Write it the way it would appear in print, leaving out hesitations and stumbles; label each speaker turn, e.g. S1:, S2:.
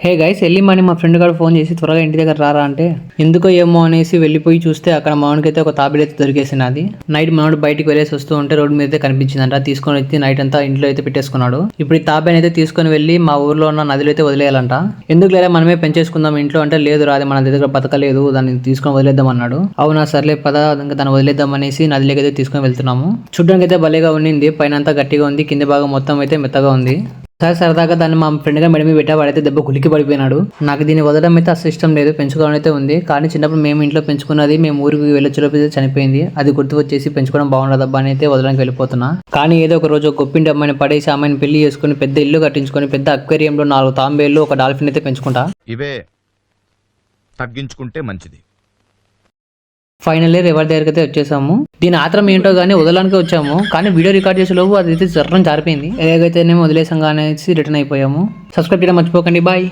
S1: Hey guys, early morning మా friend గారు phone చేసి త్వరగా ఇంటి దగ్గర రారా అంటే ఎందుకో ఏమో అనేసి వెళ్ళిపోయి చూస్తే అక్కడ మనోడికైతే ఒక తాబేలు అయితే దొరికేసినది. నైట్ మనోడు బయటికి వెళ్ళేసి వస్తూ ఉంటే రోడ్డు మీద అయితే కనిపించిందంట. తీసుకొని వచ్చి నైట్ అంతా ఇంట్లో అయితే పెట్టేసుకున్నాడు. ఇప్పుడు ఈ తాబేలు అయితే తీసుకొని వెళ్ళి మా ఊర్లో ఉన్న నదిలో అయితే వదిలేయాలంట. ఎందుకు లేదా మనమే పెంచేసుకుందాం ఇంట్లో అంటే లేదు రాదే మన దగ్గర బతకలేదు, దాన్ని తీసుకొని వదిలేద్దాం అన్నాడు. అవునా సర్లే పద ఇంకా దాన్ని వదిలేద్దాం అనేసి నదిలోకి అయితే తీసుకొని వెళ్తున్నాము. చూడడానికి అయితే భలేగా ఉండింది. పైన అంతా గట్టిగా ఉంది, కింద భాగం మొత్తం అయితే మెత్తగా ఉంది. సరదాగా దాన్ని మా ఫ్రెండ్ గా మెడమి పెట్టా, వాడైతే దెబ్బ కులికి పడిపోయినాడు. నాకు దీన్ని వదలడం అయితే అసలు ఇష్టం లేదు, పెంచుకోవడం అయితే ఉంది. కానీ చిన్నప్పుడు మేము ఇంట్లో పెంచుకున్నది మేము ఊరికి వెళ్ళొచ్చేలోపు చనిపోయింది. అది గుర్తు వచ్చేసి పెంచుకోవడం బాగుండదబ్బా అని అయితే వదలడానికి వెళ్ళిపోతున్నా. కానీ ఏదో ఒక రోజు గొప్పింటి అమ్మాయిని పడేసి అమ్మాయిని పెళ్లి చేసుకుని పెద్ద ఇల్లు కట్టించుకొని పెద్ద అక్వేరియంలో 4 తాంబేళ్లు ఒక డాల్ఫిన్ అయితే పెంచుకుంటా.
S2: ఇవే తగ్గించుకుంటే మంచిది.
S1: ఫైనల్లీ రివర్ దగ్గరికి అయితే వచ్చేసాము. దీని ఆత్రం ఏంటో కానీ వదలడానికి వచ్చాము, కానీ వీడియో రికార్డ్ చేసే లోపు అది అయితే జర్రం జారిపోయింది. ఎలాగైతేనేమో వదిలేసాం కానీ రిటర్న్ అయిపోయాము. సబ్స్క్రైబ్ చేయడం మర్చిపోకండి. బాయ్.